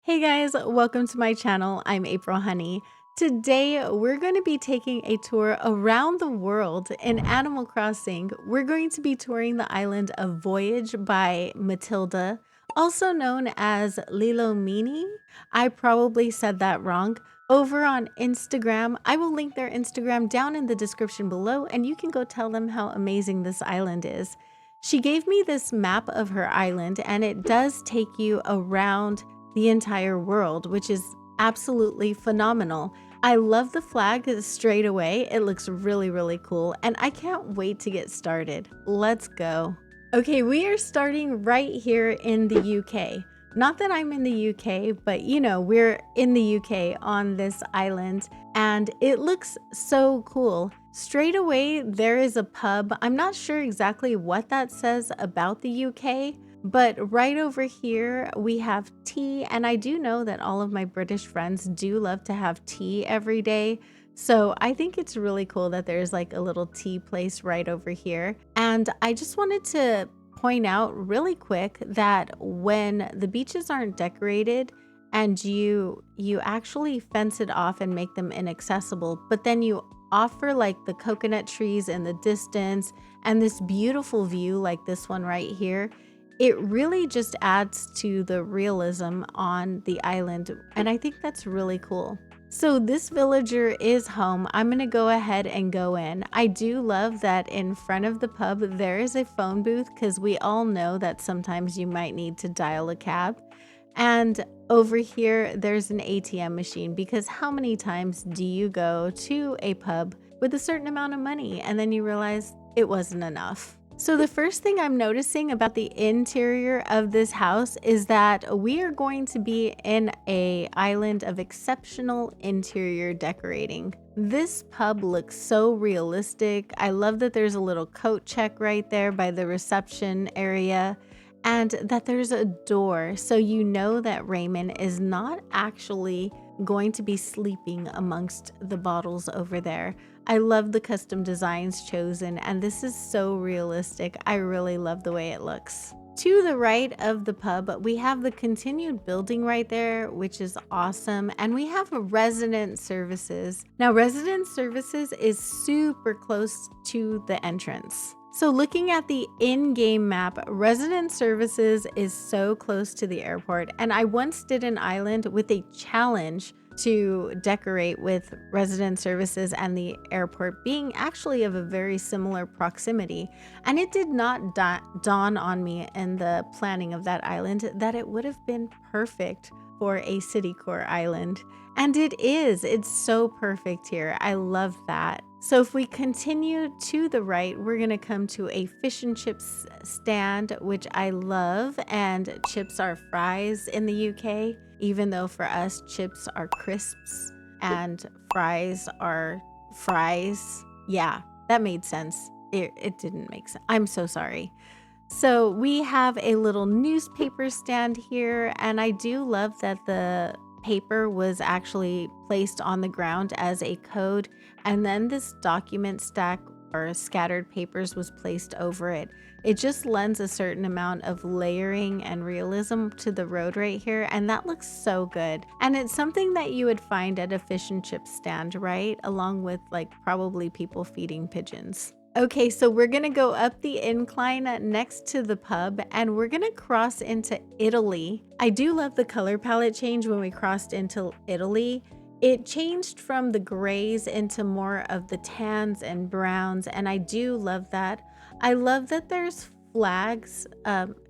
Hey guys, welcome to my channel. I'm April Honey. Today, we're going to be taking a tour around the world in Animal Crossing. We're going to be touring the island of Voyage by Matilda, also known as Lilomini. I probably said that wrong. Over on Instagram, I will link their Instagram down in the description below, and you can go tell them how amazing this island is. She gave me this map of her island, and it does take you around the entire world, which is absolutely phenomenal. I love the flag straight away. It looks really, really cool, and I can't wait to get started. Let's go. Okay, we are starting right here in the UK. Not that I'm in the UK, but we're in the UK on this island, and it looks so cool. Straight away, there is a pub. I'm not sure exactly what that says about the UK, but right over here, we have tea, and I do know that all of my British friends do love to have tea every day. So I think it's really cool that there's like a little tea place right over here. And I just wanted to point out really quick that when the beaches aren't decorated and you actually fence it off and make them inaccessible, but then you offer like the coconut trees in the distance and this beautiful view like this one right here, it really just adds to the realism on the island, and I think that's really cool. So this villager is home. I'm gonna go ahead and go in. I do love that in front of the pub there is a phone booth because we all know that sometimes you might need to dial a cab. And over here there's an ATM machine, because how many times do you go to a pub with a certain amount of money and then you realize it wasn't enough? So the first thing I'm noticing about the interior of this house is that we are going to be in an island of exceptional interior decorating. This pub looks so realistic. I love that there's a little coat check right there by the reception area, and that there's a door, so you know that Raymond is not actually going to be sleeping amongst the bottles over there. I love the custom designs chosen, and this is so realistic. I really love the way it looks. To the right of the pub, we have the continued building right there, which is awesome. And we have resident services. Now, resident services is super close to the entrance. So looking at the in-game map, resident services is so close to the airport. And I once did an island with a challenge to decorate with resident services and the airport being actually of a very similar proximity. And it did not dawn on me in the planning of that island that it would have been perfect for a city core island. And it is. It's so perfect here. I love that. So if we continue to the right, we're going to come to a fish and chips stand, which I love. And chips are fries in the UK, even though for us, chips are crisps and fries are fries. Yeah, that made sense. It didn't make sense. I'm so sorry. So we have a little newspaper stand here, and I do love that the paper was actually placed on the ground as a code, and then this document stack or scattered papers was placed over it. It just lends a certain amount of layering and realism to the road right here, and that looks so good. And it's something that you would find at a fish and chip stand, right? Along with like probably people feeding pigeons. Okay, so we're gonna go up the incline next to the pub, and we're gonna cross into Italy. I do love the color palette change when we crossed into Italy. It changed from the grays into more of the tans and browns, and I do love that. I love that there's flags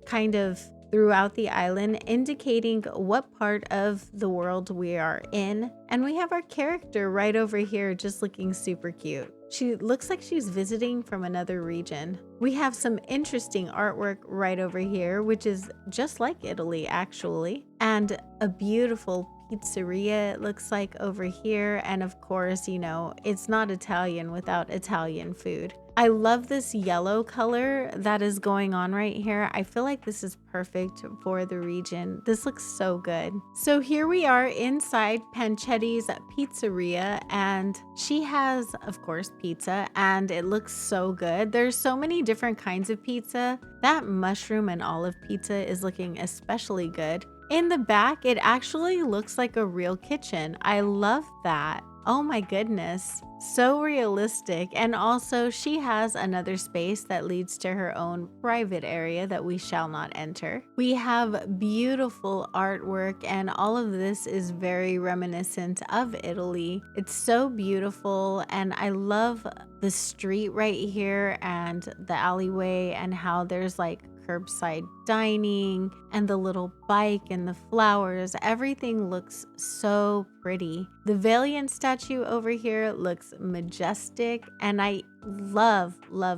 kind of throughout the island indicating what part of the world we are in. And we have our character right over here just looking super cute. She looks like she's visiting from another region. We have some interesting artwork right over here, which is just like Italy actually, and a beautiful pizzeria it looks like over here. And of course, it's not Italian without Italian food. I love this yellow color that is going on right here. I feel like this is perfect for the region. This looks so good. So here we are inside Pancetti's pizzeria, and she has, of course, pizza, and it looks so good. There's so many different kinds of pizza. That mushroom and olive pizza is looking especially good. In the back, it actually looks like a real kitchen. I love that. Oh my goodness. So realistic. And also, she has another space that leads to her own private area that we shall not enter. We have beautiful artwork, and all of this is very reminiscent of Italy. It's so beautiful, and I love the street right here and the alleyway, and how there's like curbside dining and the little bike and the flowers. Everything looks so pretty. The Valiant statue over here looks majestic, and I love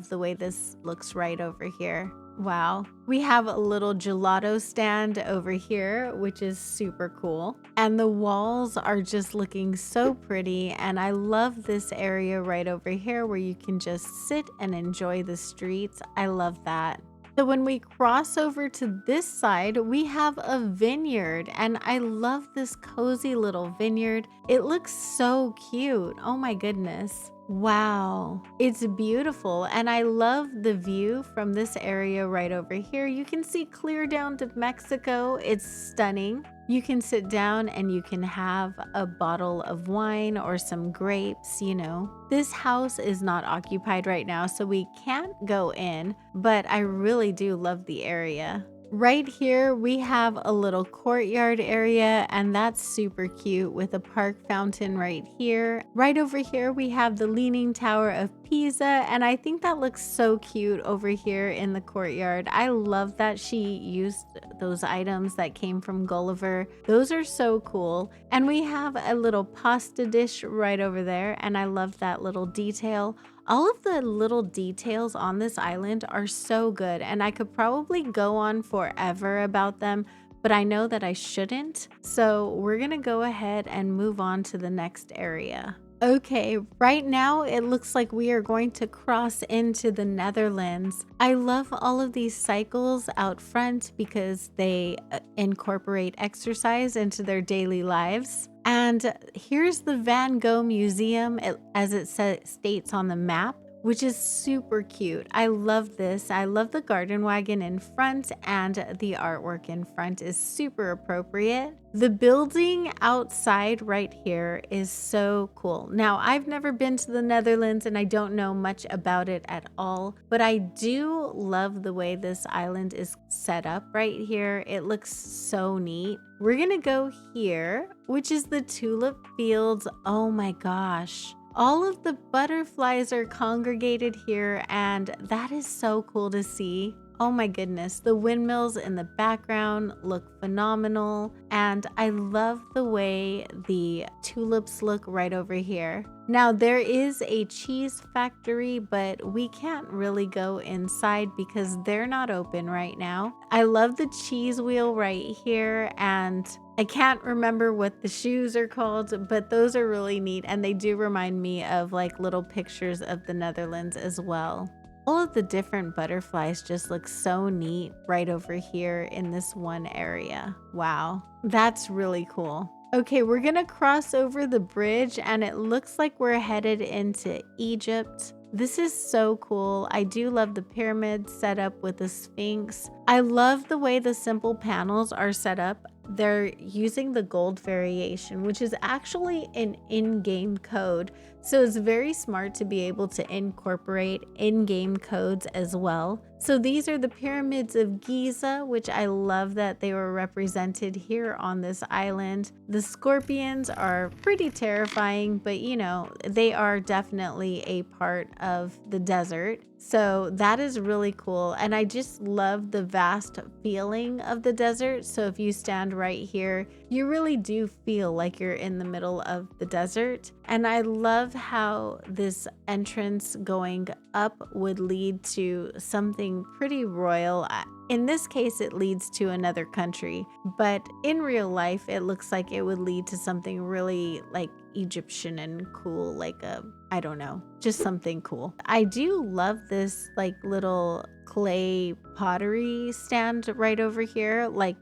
the way this looks right over here. Wow. We have a little gelato stand over here, which is super cool. And the walls are just looking so pretty. And I love this area right over here where you can just sit and enjoy the streets. I love that. So when we cross over to this side, we have a vineyard, and I love this cozy little vineyard. It looks so cute. Oh my goodness. Wow, it's beautiful, and I love the view from this area right over here. You can see clear down to Mexico. It's stunning. You can sit down and you can have a bottle of wine or some grapes, you know. This house is not occupied right now, so we can't go in, but I really do love the area. Right here, we have a little courtyard area, and that's super cute with a park fountain right here. Right over here, we have the Leaning Tower of Pisa, and I think that looks so cute over here in the courtyard. I love that she used those items that came from Gulliver. Those are so cool. And we have a little pasta dish right over there, and I love that little detail. All of the little details on this island are so good, and I could probably go on forever about them, but I know that I shouldn't. So we're gonna go ahead and move on to the next area. Okay, right now it looks like we are going to cross into the Netherlands. I love all of these cycles out front because they incorporate exercise into their daily lives. And here's the Van Gogh Museum, as it states on the map, which is super cute. I love this. I love the garden wagon in front, and the artwork in front is super appropriate. The building outside right here is so cool. Now, I've never been to the Netherlands and I don't know much about it at all, but I do love the way this island is set up right here. It looks so neat. We're gonna go here, which is the tulip fields. Oh my gosh. All of the butterflies are congregated here, and that is so cool to see. Oh my goodness, the windmills in the background look phenomenal, and I love the way the tulips look right over here. Now, there is a cheese factory, but we can't really go inside because they're not open right now. I love the cheese wheel right here, and I can't remember what the shoes are called, but those are really neat, and they do remind me of like little pictures of the Netherlands as well. All of the different butterflies just look so neat right over here in this one area. Wow, that's really cool. Okay, we're gonna cross over the bridge, and it looks like we're headed into Egypt. This is so cool. I do love the pyramid set up with the Sphinx. I love the way the simple panels are set up. They're using the gold variation, which is actually an in-game code. So it's very smart to be able to incorporate in-game codes as well. So these are the pyramids of Giza, which I love that they were represented here on this island. The scorpions are pretty terrifying, but you know, they are definitely a part of the desert. So that is really cool. And I just love the vast feeling of the desert. So if you stand right here, you really do feel like you're in the middle of the desert. And I love how this entrance going up would lead to something pretty royal. In this case, it leads to another country, but in real life, it looks like it would lead to something really like Egyptian and cool, like I don't know, just something cool. I do love this like little clay pottery stand right over here, like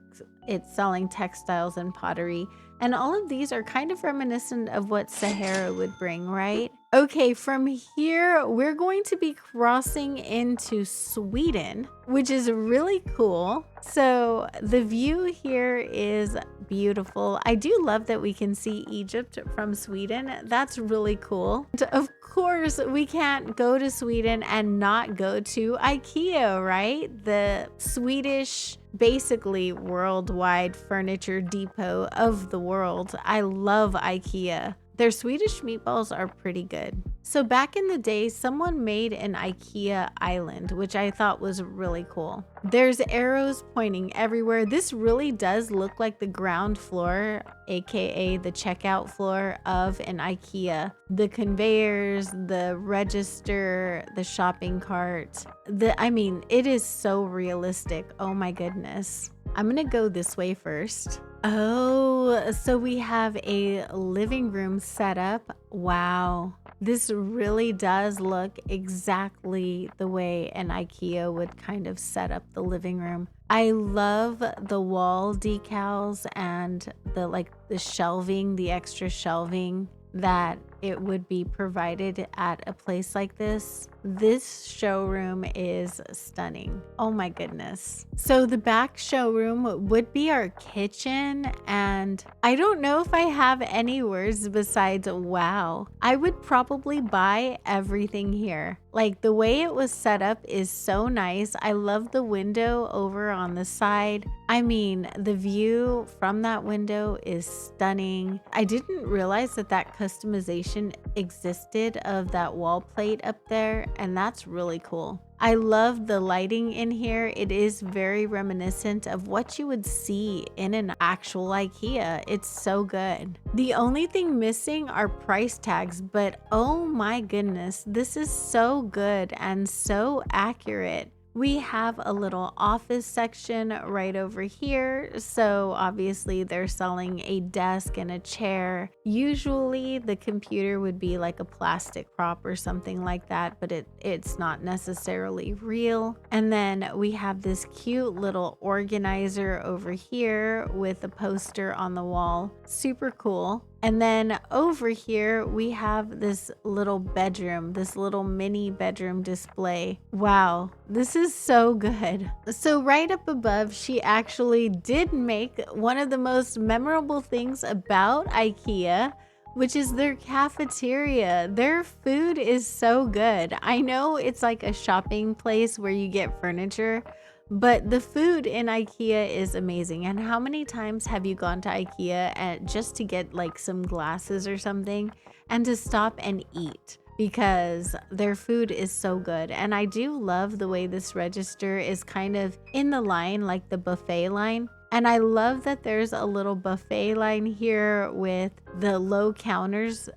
it's selling textiles and pottery. And all of these are kind of reminiscent of what Sahara would bring, right? Okay, from here, we're going to be crossing into Sweden, which is really cool. So, the view here is beautiful. I do love that we can see Egypt from Sweden. That's really cool. And of course, we can't go to Sweden and not go to IKEA, right? The Swedish, basically worldwide furniture depot of the world. I love IKEA. Their Swedish meatballs are pretty good. So back in the day, someone made an IKEA island, which I thought was really cool. There's arrows pointing everywhere. This really does look like the ground floor, aka the checkout floor of an IKEA. The conveyors, the register, the shopping cart. It is so realistic. Oh my goodness. I'm gonna go this way first. Oh, so we have a living room set up. Wow. This really does look exactly the way an IKEA would kind of set up the living room. I love the wall decals and the shelving, the extra shelving that it would be provided at a place like this. This showroom is stunning. Oh my goodness. So the back showroom would be our kitchen, and I don't know if I have any words besides wow. I would probably buy everything here. Like, the way it was set up is so nice. I love the window over on the side. I mean, the view from that window is stunning. I didn't realize that customization existed of that wall plate up there, and that's really cool. I love the lighting in here. It is very reminiscent of what you would see in an actual IKEA. It's so good. The only thing missing are price tags, but oh my goodness, this is so good and so accurate. We have a little office section right over here. So obviously they're selling a desk and a chair. Usually the computer would be like a plastic prop or something like that, but it's not necessarily real. And then we have this cute little organizer over here with a poster on the wall. Super cool. And then over here, we have this little bedroom, this little mini bedroom display. Wow, this is so good. So right up above, she actually did make one of the most memorable things about IKEA, which is their cafeteria. Their food is so good. I know it's like a shopping place where you get furniture, but the food in IKEA is amazing. And how many times have you gone to IKEA just to get like some glasses or something and to stop and eat? Because their food is so good. And I do love the way this register is kind of in the line, like the buffet line. And I love that there's a little buffet line here with the low counters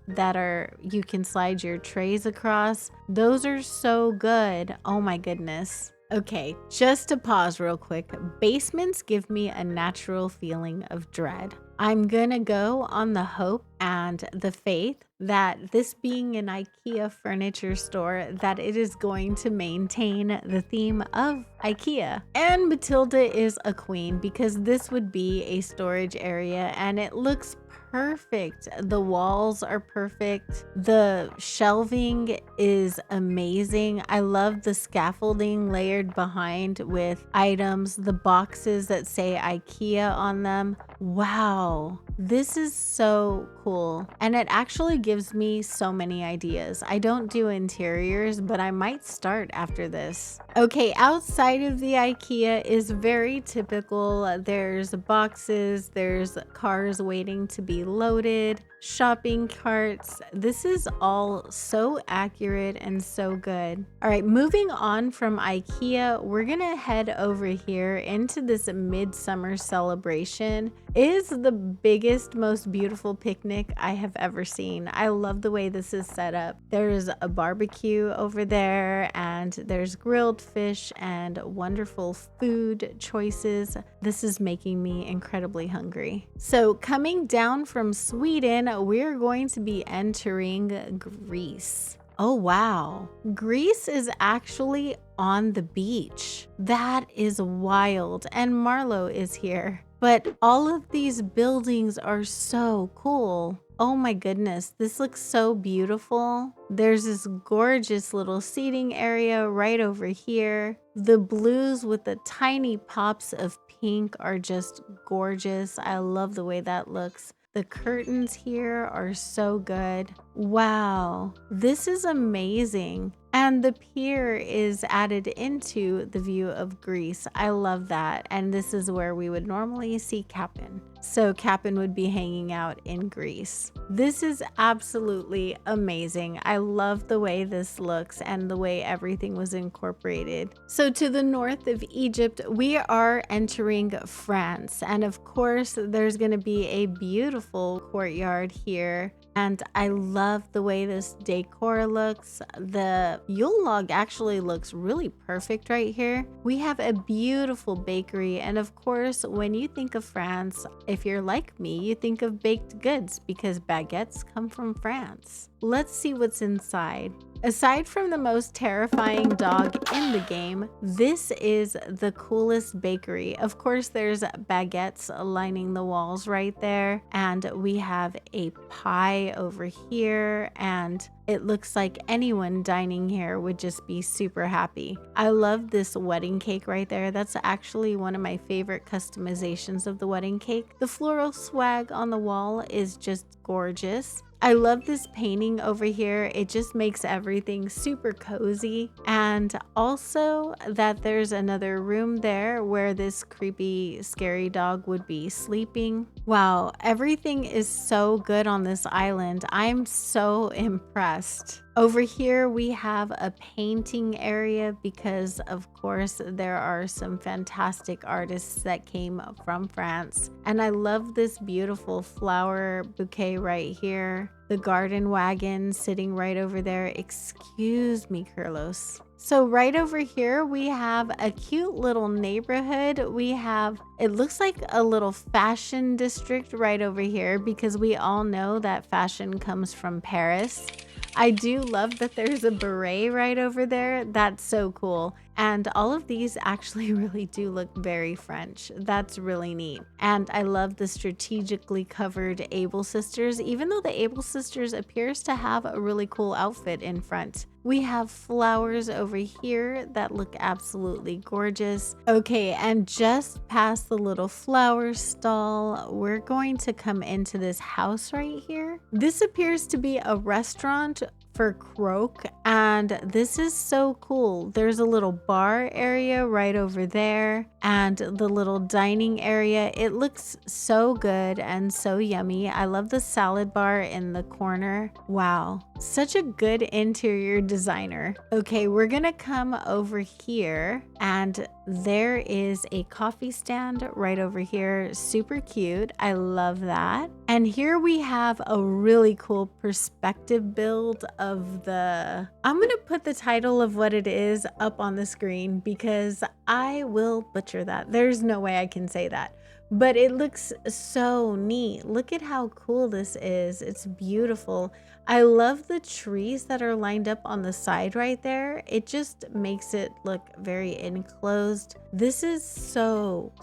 you can slide your trays across. Those are so good. Oh my goodness. Okay, just to pause real quick, basements give me a natural feeling of dread. I'm gonna go on the hope and the faith that this being an IKEA furniture store, that it is going to maintain the theme of IKEA. And Matilda is a queen because this would be a storage area and it looks perfect. The walls are perfect. The shelving is amazing. I love the scaffolding layered behind with items, the boxes that say IKEA on them. Wow, this is so cool. And it actually gives me so many ideas. I don't do interiors, but I might start after this. Okay, outside of the IKEA is very typical. There's boxes, there's cars waiting to be loaded, shopping carts. This is all so accurate and so good. All right, moving on from IKEA, we're gonna head over here into this midsummer celebration. It is the biggest, most beautiful picnic I have ever seen. I love the way this is set up. There's a barbecue over there and there's grilled fish and wonderful food choices. This is making me incredibly hungry. So coming down from Sweden, we're going to be entering Greece. Oh, wow. Greece is actually on the beach. That is wild. And Marlo is here. But all of these buildings are so cool. Oh my goodness, this looks so beautiful. There's this gorgeous little seating area right over here. The blues with the tiny pops of pink are just gorgeous. I love the way that looks. The curtains here are so good. Wow, this is amazing. And the pier is added into the view of Greece. I love that. And this is where we would normally see Cap'n. So Cap'n would be hanging out in Greece. This is absolutely amazing. I love the way this looks and the way everything was incorporated. So to the north of Egypt, we are entering France. And of course, there's going to be a beautiful courtyard here. And I love the way this decor looks. The Yule log actually looks really perfect right here. We have a beautiful bakery. And of course, when you think of France, if you're like me, you think of baked goods because baguettes come from France. Let's see what's inside. Aside from the most terrifying dog in the game, this is the coolest bakery. Of course, there's baguettes lining the walls right there, and we have a pie over here, and it looks like anyone dining here would just be super happy. I love this wedding cake right there. That's actually one of my favorite customizations of the wedding cake. The floral swag on the wall is just gorgeous. I love this painting over here. It just makes everything super cozy. And also that there's another room there where this creepy, scary dog would be sleeping. Wow, everything is so good on this island. I'm so impressed. Over here, we have a painting area because, of course, there are some fantastic artists that came from France. And I love this beautiful flower bouquet right here. The garden wagon sitting right over there. Excuse me, Carlos. So right over here, we have a cute little neighborhood. We have, it looks like a little fashion district right over here because we all know that fashion comes from Paris. I do love that there's a beret right over there. That's so cool. And all of these actually really do look very French. That's really neat. And I love the strategically covered Able sisters, even though the Able sisters appears to have a really cool outfit in front. We have flowers over here that look absolutely gorgeous. Okay, and just past the little flower stall, we're going to come into this house right here. This appears to be a restaurant for Croak, and this is so cool. There's a little bar area right over there and the little dining area. It looks so good and so yummy. I love the salad bar in the corner. Wow, such a good interior designer. Okay, we're gonna come over here and there is a coffee stand right over here. Super cute. I love that. And here we have a really cool perspective build of the, I'm gonna put the title of what it is up on the screen because I will butcher that. There's no way I can say that. But it looks so neat. Look at how cool this is. It's beautiful. I love the trees that are lined up on the side right there. It just makes it look very enclosed. This is so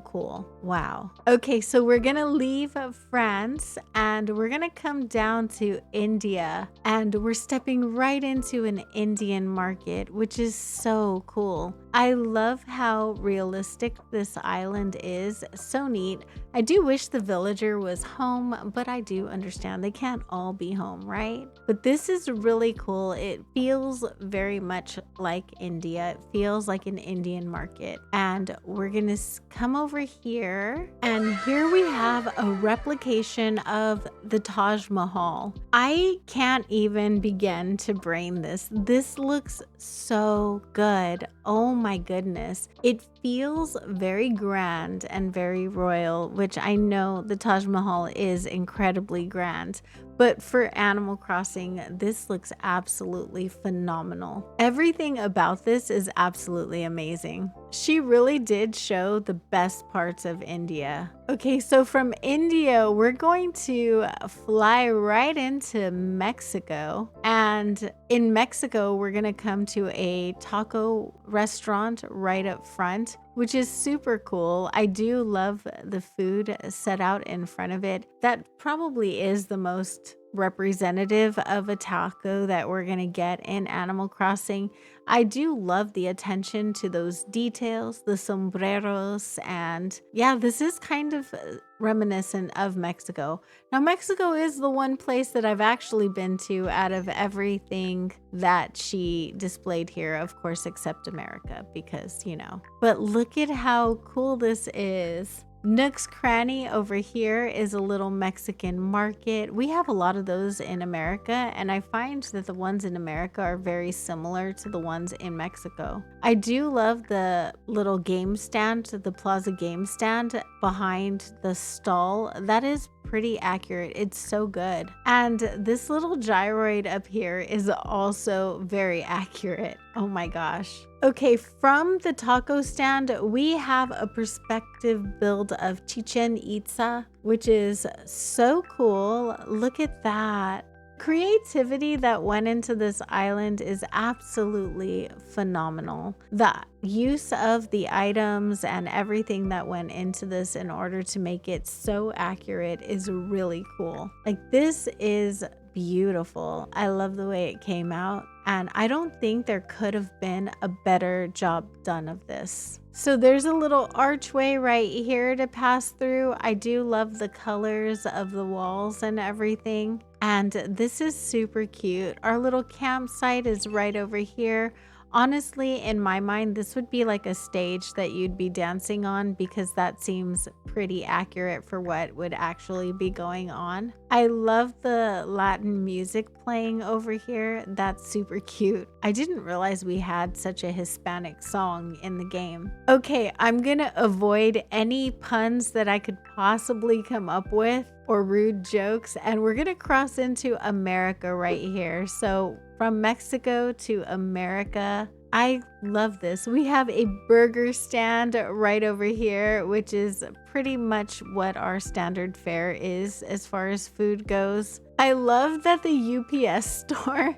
cool. Wow. Okay, so we're gonna leave France and we're gonna come down to India, and we're stepping right into an Indian market, which is so cool. I love how realistic this island is. So neat. I do wish the villager was home, but I do understand they can't all be home, right? But this is really cool. It feels very much like India. It feels like an Indian market. And we're gonna come over here, and here we have a replication of the Taj Mahal. I can't even begin to brain this. This looks so good. Oh my goodness. It feels very grand and very royal, which I know the Taj Mahal is incredibly grand. But for Animal Crossing, this looks absolutely phenomenal. Everything about this is absolutely amazing. She really did show the best parts of India. Okay, so from India, we're going to fly right into Mexico. And in Mexico, we're going to come to a taco restaurant right up front, which is super cool. I do love the food set out in front of it. That probably is the most representative of a taco that we're going to get in Animal Crossing. I do love the attention to those details, the sombreros, and yeah, this is kind of reminiscent of Mexico. Now, Mexico is the one place that I've actually been to out of everything that she displayed here, of course, except America, because, you know. But look at how cool this is. Nook's Cranny over here is a little Mexican market. We have a lot of those in America, and I find that the ones in America are very similar to the ones in Mexico. I do love the little game stand, the Plaza game stand behind the stall. That is pretty accurate. It's so good. And this little gyroid up here is also very accurate. Oh my gosh. Okay, from the taco stand, we have a perspective build of Chichen Itza, which is so cool. Look at that. Creativity that went into this island is absolutely phenomenal. The use of the items and everything that went into this in order to make it so accurate is really cool. Like, this is beautiful. I love the way it came out, and I don't think there could have been a better job done of this. So there's a little archway right here to pass through. I do love the colors of the walls and everything. And this is super cute. Our little campsite is right over here. Honestly, in my mind, this would be like a stage that you'd be dancing on, because that seems pretty accurate for what would actually be going on. I love the Latin music playing over here. That's super cute. I didn't realize we had such a Hispanic song in the game. Okay, I'm gonna avoid any puns that I could possibly come up with or rude jokes, and we're gonna cross into America right here. So from Mexico to America. I love this. We have a burger stand right over here, which is pretty much what our standard fare is as far as food goes. I love that the UPS store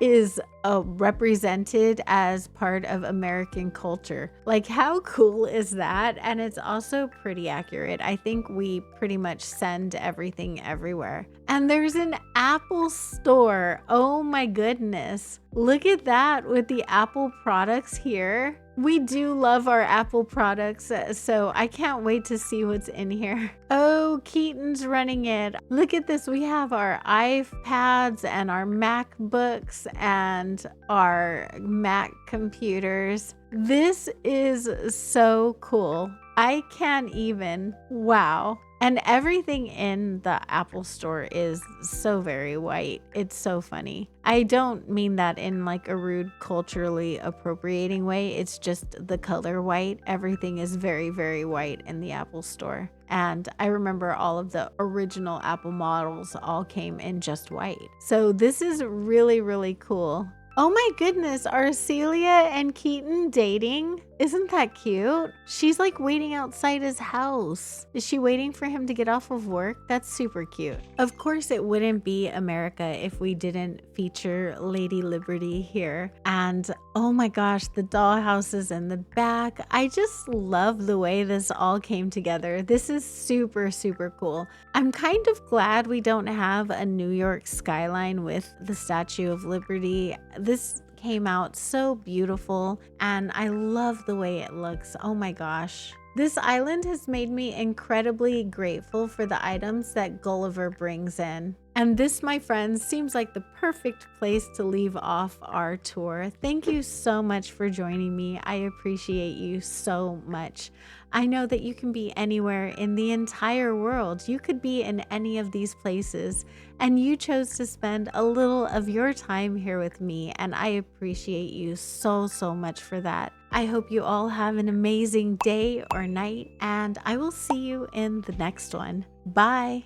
is represented as part of American culture. Like, how cool is that? And it's also pretty accurate. I think we pretty much send everything everywhere. And there's an Apple store. Oh my goodness. Look at that with the Apple products here. We do love our Apple products, so I can't wait to see what's in here. Oh, Keaton's running it. Look at this. We have our iPads and our MacBooks and our Mac computers. This is so cool. I can't even. Wow. And everything in the Apple store is so very white. It's so funny. I don't mean that in like a rude, culturally appropriating way. It's just the color white. Everything is very, very white in the Apple store. And I remember all of the original Apple models all came in just white. So this is really, really cool. Oh my goodness, are Celia and Keaton dating? Isn't that cute? She's like waiting outside his house. Is she waiting for him to get off of work? That's super cute. Of course, it wouldn't be America if we didn't feature Lady Liberty here. And oh my gosh, the dollhouses in the back. I just love the way this all came together. This is super, super cool. I'm kind of glad we don't have a New York skyline with the Statue of Liberty. This came out so beautiful, and I love the way it looks. Oh my gosh. This island has made me incredibly grateful for the items that Gulliver brings in. And this, my friends, seems like the perfect place to leave off our tour. Thank you so much for joining me. I appreciate you so much. I know that you can be anywhere in the entire world. You could be in any of these places, and you chose to spend a little of your time here with me, and I appreciate you so, so much for that. I hope you all have an amazing day or night, and I will see you in the next one. Bye.